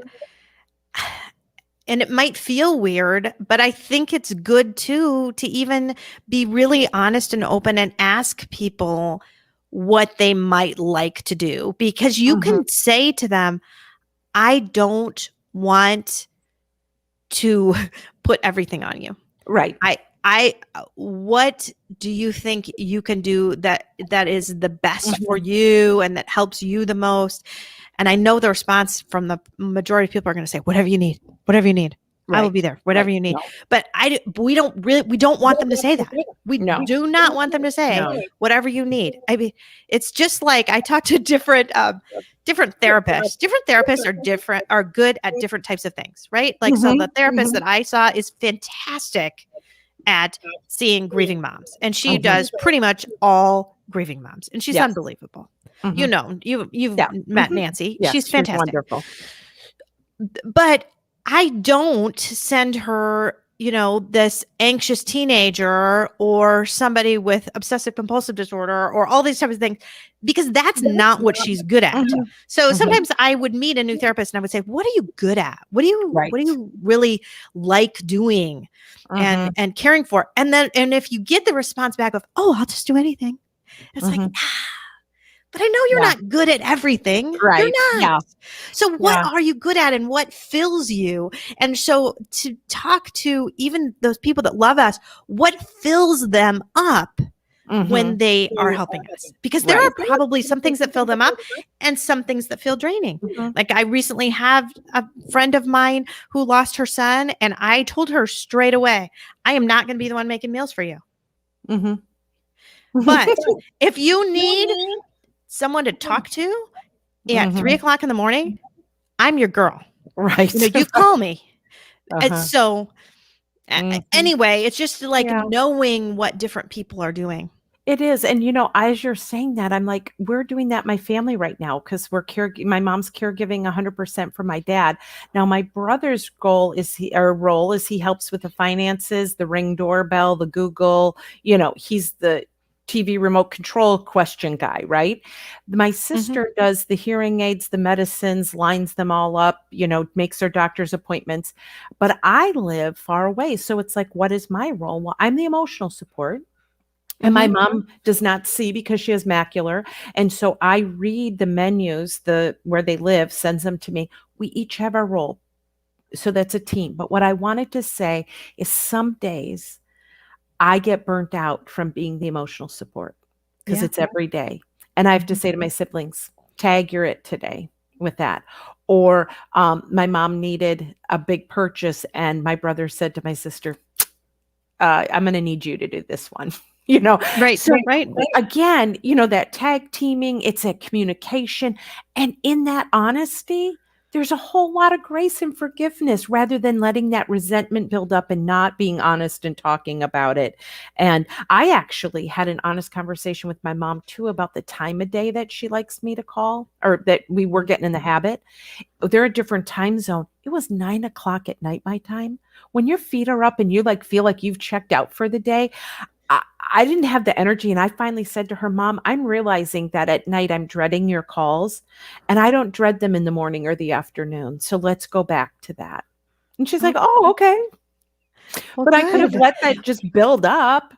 it might feel weird, but I think it's good too to even be really honest and open and ask people what they might like to do, because you can say to them, I don't want to put everything on you. Right. What do you think you can do that is the best for you and that helps you the most? And I know the response from the majority of people are going to say, whatever you need, I will be there, whatever you need. No. But we don't want them to say that. We do not want them to say whatever you need. I mean, it's just like I talk to different therapists. Different therapists are good at different types of things, right? Like, so the therapist that I saw is fantastic at seeing grieving moms, and she does pretty much all grieving moms, and she's unbelievable. You've met Nancy. Yes, she's fantastic. She's wonderful. But I don't send her, this anxious teenager or somebody with obsessive compulsive disorder or all these types of things, because that's not what she's good at. So sometimes I would meet a new therapist and I would say, what are you good at? What do you really like doing and caring for? And if you get the response back of, oh, I'll just do anything. It's like, but I know you're not good at everything. Right. You're not. Yeah. So what are you good at and what fills you? And so to talk to even those people that love us, what fills them up when they are helping us? Because there are probably some things that fill them up and some things that feel draining. Like I recently have a friend of mine who lost her son, and I told her straight away, I am not going to be the one making meals for you. But if you need someone to talk to at 3:00 in the morning, I'm your girl. Right. You call me. So anyway, it's just like knowing what different people are doing. It is. And, as you're saying that, I'm like, we're doing that in my family right now because my mom's caregiving 100% for my dad. Now, my brother's role is he helps with the finances, the Ring doorbell, the Google, he's the TV remote control question guy, right? My sister does the hearing aids, the medicines, lines them all up, makes their doctor's appointments. But I live far away. So it's like, what is my role? Well, I'm the emotional support. And my mom does not see because she has macular. And so I read the menus, where they live, sends them to me. We each have our role. So that's a team. But what I wanted to say is some days I get burnt out from being the emotional support because it's every day. And I have to say to my siblings, tag, you're it today with that. Or my mom needed a big purchase and my brother said to my sister, I'm going to need you to do this one. Right. So right. again, that tag teaming, it's a communication. And in that honesty, there's a whole lot of grace and forgiveness rather than letting that resentment build up and not being honest and talking about it. And I actually had an honest conversation with my mom too about the time of day that she likes me to call, or that we were getting in the habit. They're a different time zone. It was 9:00 at night, my time. When your feet are up and you feel like you've checked out for the day, I didn't have the energy. And I finally said to her, Mom, I'm realizing that at night I'm dreading your calls and I don't dread them in the morning or the afternoon. So let's go back to that. And she's like, oh, okay. Well, but I could have good. let that just build up.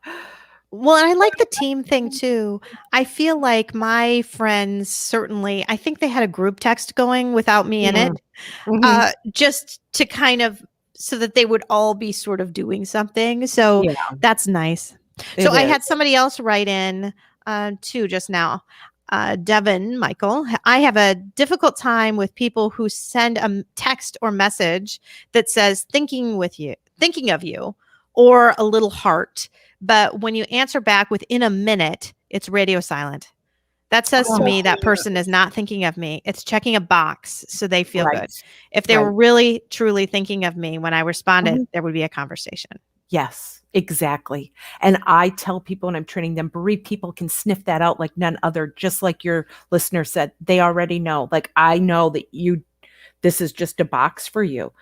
Well, and I like the team thing too. I feel like my friends certainly, I think they had a group text going without me in it, just to kind of, so that they would all be sort of doing something. So Yeah, that's nice. So I had somebody else write in too just now. Devin Michael, I have a difficult time with people who send a text or message that says thinking of you, or a little heart. But when you answer back within a minute, it's radio silent. That says to me that person is not thinking of me. It's checking a box so they feel good. If they were really, truly thinking of me when I responded, there would be a conversation. Yes, exactly. And I tell people when I'm training them, bereaved people can sniff that out like none other, just like your listener said. They already know. Like, I know that this is just a box for you.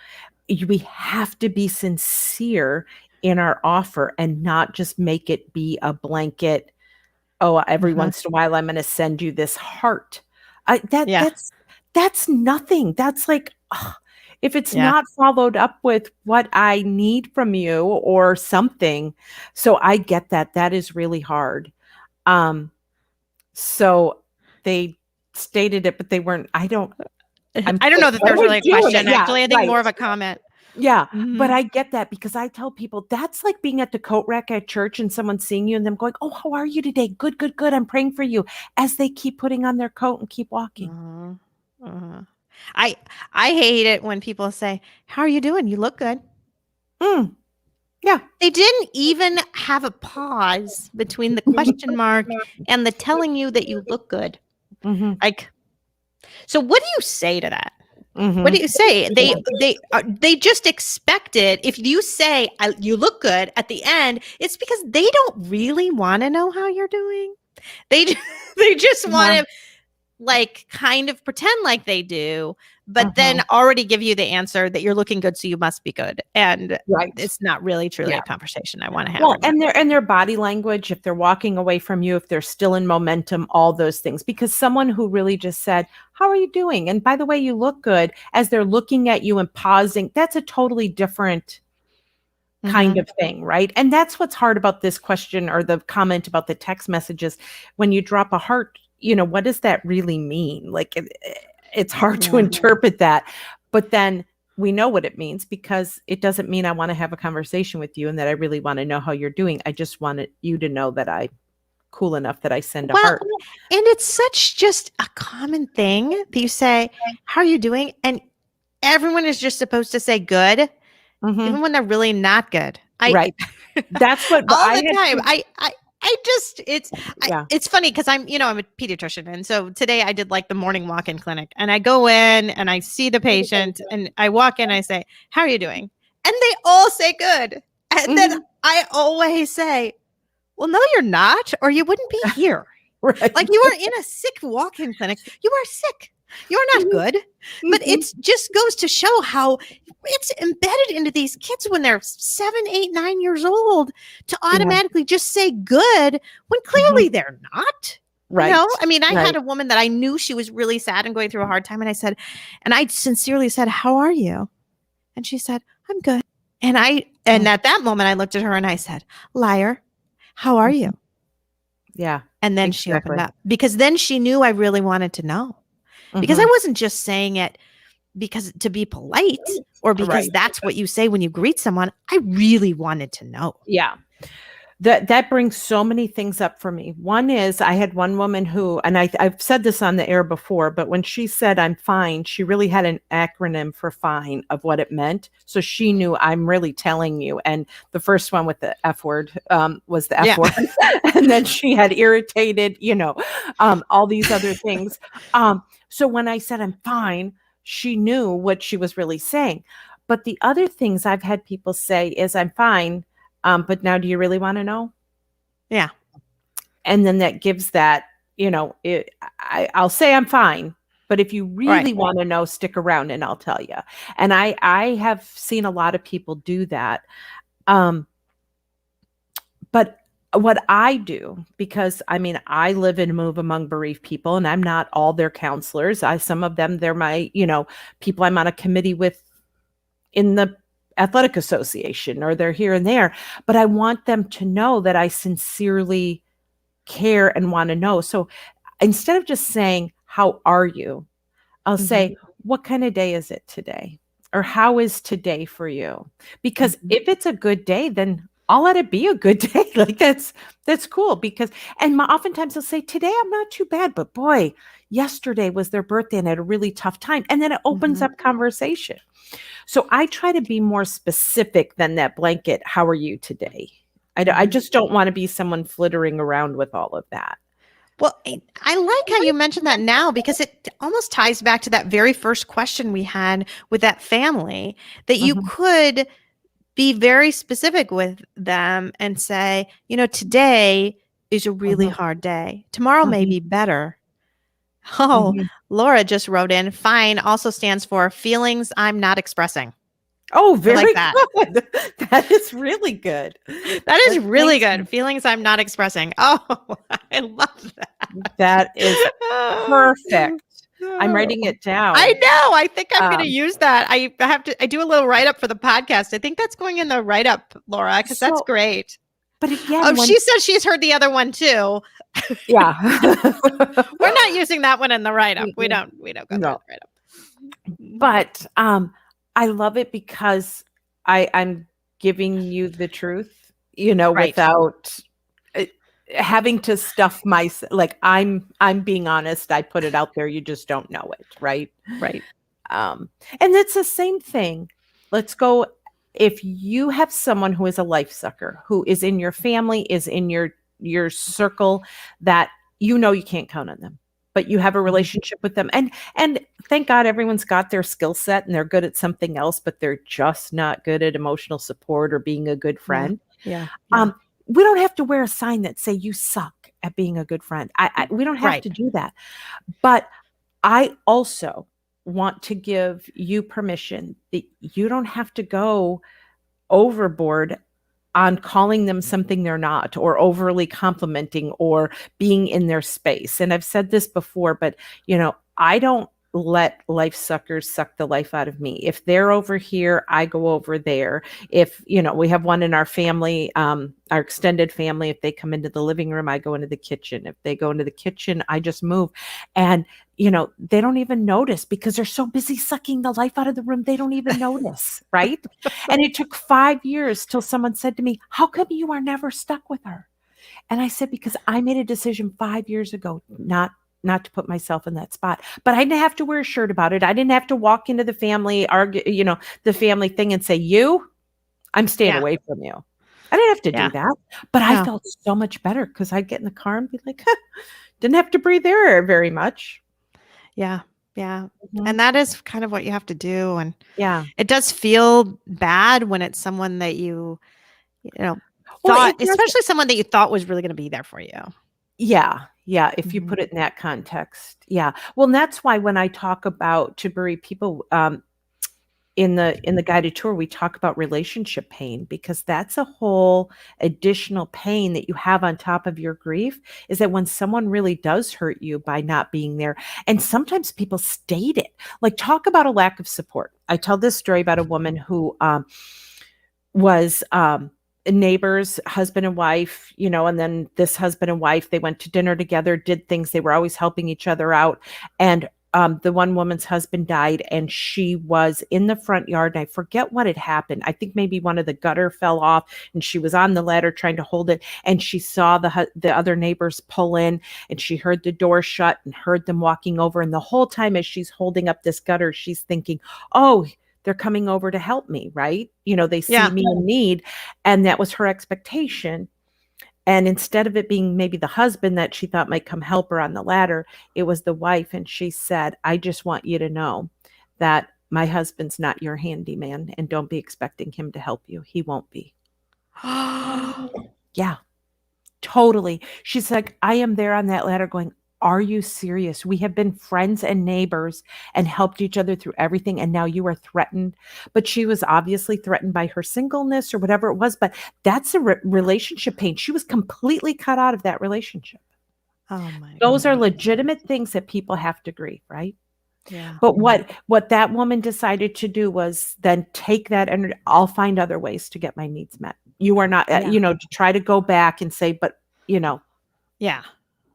We have to be sincere in our offer and not just make it be a blanket. Oh, every once in a while, I'm going to send you this heart. That's nothing. That's like, if it's not followed up with what I need from you or something. So I get that. That is really hard. So they stated it, but they weren't, I don't know that there's really a question. Actually, I think more of a comment. Yeah. But I get that because I tell people that's like being at the coat rack at church and someone seeing you and them going, oh, how are you today? Good, good, good. I'm praying for you, as they keep putting on their coat and keep walking. I hate it when people say, how are you doing? You look good. Yeah. They didn't even have a pause between the question mark and the telling you that you look good. Like, so what do you say to that? What do you say? They just expect it. If you say you look good at the end, it's because they don't really want to know how you're doing. They just want to kind of pretend like they do, but then already give you the answer that you're looking good, so you must be good. And it's not really truly a conversation I want to have. Well, and their body language, if they're walking away from you, if they're still in momentum, all those things. Because someone who really just said, how are you doing? And by the way, you look good, as they're looking at you and pausing, that's a totally different kind of thing, right? And that's what's hard about this question or the comment about the text messages. When you drop a heart, what does that really mean? Like, it's hard to interpret that. But then we know what it means, because it doesn't mean I want to have a conversation with you and that I really want to know how you're doing. I just wanted you to know that I'm cool enough that I send a heart. And it's such just a common thing that you say, how are you doing? And everyone is just supposed to say good, even when they're really not good. That's what all the time. It's funny because I'm a pediatrician. And so today I did the morning walk-in clinic, and I go in and I see the patient and I walk in, I say, how are you doing? And they all say good. And then I always say, well, no, you're not, or you wouldn't be here. You are in a sick walk-in clinic. You are sick. You're not good. But Mhm. it just goes to show how it's embedded into these kids when they're 7, 8, 9 years old to Yeah. automatically just say good when clearly they're not. Right. I mean, I Right. had a woman that I knew she was really sad and going through a hard time. And I sincerely said, "How are you?" And she said, "I'm good." And at that moment, I looked at her and I said, "Liar, how are you?" Yeah. And then she opened Exactly. up because then she knew I really wanted to know. Because I wasn't just saying it because to be polite or because Right. that's what you say when you greet someone. I really wanted to know. Yeah. That brings so many things up for me. One is I had one woman who, and I've said this on the air before, but when she said I'm fine, she really had an acronym for fine of what it meant. So she knew I'm really telling you. And the first one with the F word was the F Yeah. word. And then she had irritated, all these other things. So when I said I'm fine, she knew what she was really saying. But the other things I've had people say is I'm fine. But now do you really want to know? Yeah. And then that gives that, I'll say I'm fine, but if you really Right. want to know, stick around and I'll tell you. And I have seen a lot of people do that. But what I do, because I mean, I live and move among bereaved people and I'm not all their counselors. Some of them, they're my, people I'm on a committee with in the athletic association, or they're here and there, but I want them to know that I sincerely care and want to know. So instead of just saying, "How are you?" I'll say, "What kind of day is it today?" Or "How is today for you?" Because if it's a good day, then I'll let it be a good day. Like that's cool and oftentimes they'll say, "Today I'm not too bad, but boy, yesterday was their birthday and I had a really tough time." And then it opens up conversation. So I try to be more specific than that blanket, "How are you today?" I just don't want to be someone flittering around with all of that. Well, I like how you mentioned that now because it almost ties back to that very first question we had with that family that you Mhm, could be very specific with them and say, today is a really mhm, hard day. Tomorrow may mhm, be better. Oh, mhm. Laura just wrote in, fine also stands for feelings I'm not expressing. Oh, I like very that. good. That is really good. That is really Thank good. you. Feelings I'm not expressing. Oh, I love that. That is Oh, perfect. I'm no. writing it I down. know. I think I'm going to Um, use that. I do a little write up for the podcast. I think that's going in the write up, Laura, because that's so, great. but Oh, again, she says she's heard the other one too. yeah. We're not using that one in the write up. We Mm-mm, don't go there in no, the write up. but I love it because I'm giving you the truth, Right. without uh, having to stuff like I'm being honest. I put it out there. You just don't know it, right? Right. And it's the same thing. Let's go. If you have someone who is a life sucker, who is in your family, is in your circle, that you can't count on them, but you have a relationship with them, and thank God everyone's got their skill set and they're good at something else, but they're just not good at emotional support or being a good Yeah. friend. Yeah. Yeah. Um, we don't have to wear a sign that say you suck at being a good friend. We don't have Right. to do that, but I also want to give you permission that you don't have to go overboard on calling them something they're not, or overly complimenting, or being in their space. And I've said this before, but I don't let life suckers suck the life out of me. If they're over here, I go over there. If, we have one in our family, our extended family, if they come into the living room, I go into the kitchen. If they go into the kitchen, I just move. And they don't even notice because they're so busy sucking the life out of the room. They don't even notice. Right. And it took 5 years till someone said to me, "How come you are never stuck with her?" And I said, "Because I made a decision 5 years ago not to put myself in that spot." But I didn't have to wear a shirt about it. I didn't have to walk into the family the family thing and say, I'm staying Yeah. away from you. I didn't have to do Yeah. that. But I No. felt so much better because I'd get in the car and be like, didn't have to breathe air very much. Yeah. Yeah. Mhm. And that is kind of what you have to do. And Yeah. it does feel bad when it's someone that you know, Well, thought, it does. especially someone that you thought was really going to be there for you. Yeah. Yeah, if you put it in that context. Yeah. Well, and that's why when I talk about to bereave people, in the guided tour, we talk about relationship pain, because that's a whole additional pain that you have on top of your grief, is that when someone really does hurt you by not being there, and sometimes people state it, like, talk about a lack of support. I tell this story about a woman who was neighbors, husband and wife, and then this husband and wife, they went to dinner together, did things, they were always helping each other out. And the one woman's husband died, and she was in the front yard, and I forget what had happened. I think maybe one of the gutter fell off, and she was on the ladder trying to hold it, and she saw the other neighbors pull in, and she heard the door shut and heard them walking over. And the whole time as she's holding up this gutter, she's thinking, oh, they're coming over to help me, right? They see me in need. And that was her expectation. And instead of it being maybe the husband that she thought might come help her on the ladder, it was the wife. And she said, I just want you to know that my husband's not your handyman, and don't be expecting him to help you. He won't be. Yeah, totally. She's like, I am there on that ladder going, are you serious? We have been friends and neighbors and helped each other through everything, and now you are threatened. But she was obviously threatened by her singleness or whatever it was. But that's a relationship pain. She was completely cut out of that relationship. Oh my! Those are legitimate things that people have to grieve, right? Yeah. But what that woman decided to do was then take that energy. I'll find other ways to get my needs met. You are not, to try to go back and say, but Yeah.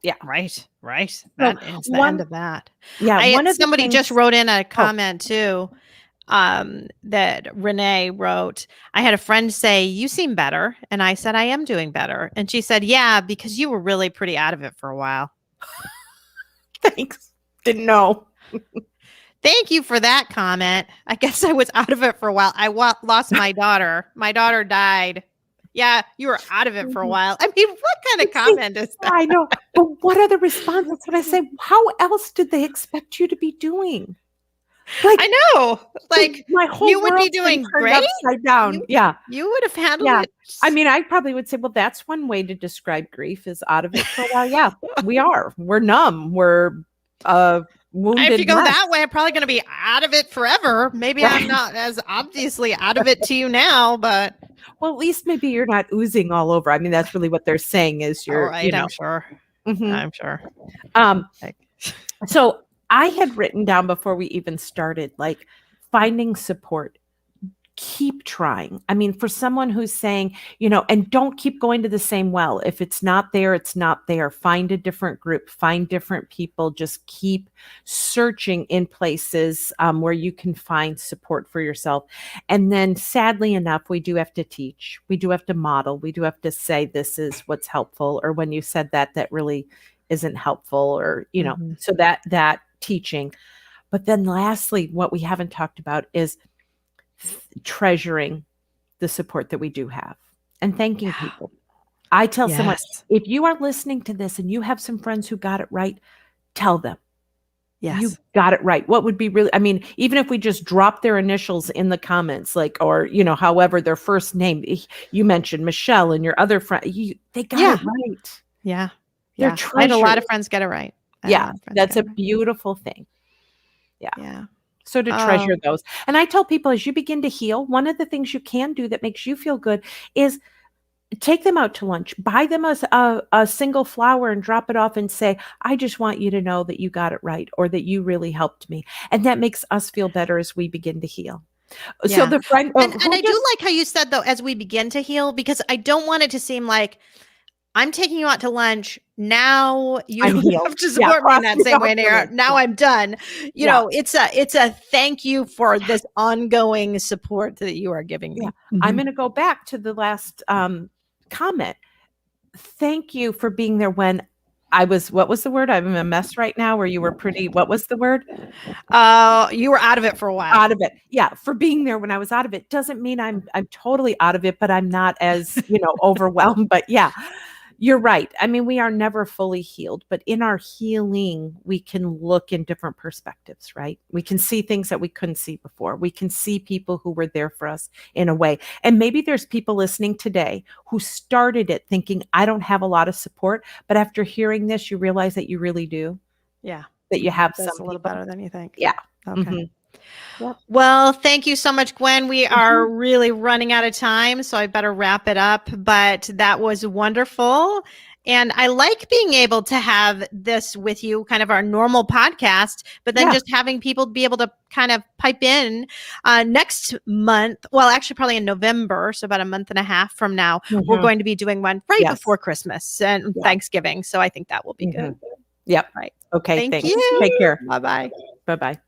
Yeah. Right. That is the end of that. Yeah. Somebody just wrote in a comment too, that Renee wrote, I had a friend say, you seem better. And I said, I am doing better. And she said, yeah, because you were really pretty out of it for a while. Thanks. Didn't know. Thank you for that comment. I guess I was out of it for a while. I lost my daughter. My daughter died. Yeah, you were out of it for a while. I mean, what kind of comment is that? I know, but what other response? That's what I say. How else did they expect you to be doing? Like, I know, like my whole you would be doing great. Upside down. You would have handled it. I mean, I probably would say, well, that's one way to describe grief, is out of it for a while. Yeah, we are. We're numb. We're wounded. If you go that way, I'm probably going to be out of it forever. Maybe I'm not as obviously out of it to you now, but. Well, at least maybe you're not oozing all over. I mean, that's really what they're saying is you're, right, I'm sure. Mm-hmm. I'm sure. So I had written down before we even started, like, finding support. Keep trying. I mean, for someone who's saying, and don't keep going to the same well. If it's not there, it's not there. Find a different group, find different people. Just keep searching in places where you can find support for yourself. And then sadly enough, we do have to teach. We do have to model. We do have to say, this is what's helpful. Or when you said that really isn't helpful, or, so that teaching. But then lastly, what we haven't talked about is treasuring the support that we do have and thanking people. I tell someone, if you are listening to this and you have some friends who got it right, tell them. Yes. You got it right. What would be really, I mean, even if we just drop their initials in the comments, like, or, however their first name, you mentioned Michelle and your other friend, they got it right. Yeah. They're I had a lot of friends get it right. That's a beautiful thing. Yeah. So to treasure those. And I tell people, as you begin to heal, one of the things you can do that makes you feel good is take them out to lunch, buy them a single flower and drop it off and say, I just want you to know that you got it right, or that you really helped me. And that makes us feel better as we begin to heal. Yeah. So the friend, and I do like how you said, though, as we begin to heal, because I don't want it to seem like I'm taking you out to lunch. Now you have to support me in that same way. Now I'm done. You know, it's a thank you for this ongoing support that you are giving me. Mm-hmm. I'm going to go back to the last comment. Thank you for being there when I was, what was the word? I'm a mess right now, where you were pretty, what was the word? You were out of it for a while. Out of it. Yeah. For being there when I was out of it doesn't mean I'm totally out of it, but I'm not as, overwhelmed, but yeah. You're right. I mean, we are never fully healed, but in our healing, we can look in different perspectives, right? We can see things that we couldn't see before. We can see people who were there for us in a way. And maybe there's people listening today who started it thinking, I don't have a lot of support. But after hearing this, you realize that you really do. Yeah. That you have That's some a little people. better than you think. Yeah. Okay. Mhm. Yep. Well, thank you so much, Gwen. We are really running out of time, so I better wrap it up. But that was wonderful. And I like being able to have this with you, kind of our normal podcast, but then Yeah. just having people be able to kind of pipe in next month. Well, actually, probably in November. So about a month and a half from now, we're Mhm. going to be doing one right Yes. before Christmas and Yeah. Thanksgiving. So I think that will be good. Mhm. Yep. Right. Okay. Thank Thanks. you. Take care. Bye bye. Bye-bye.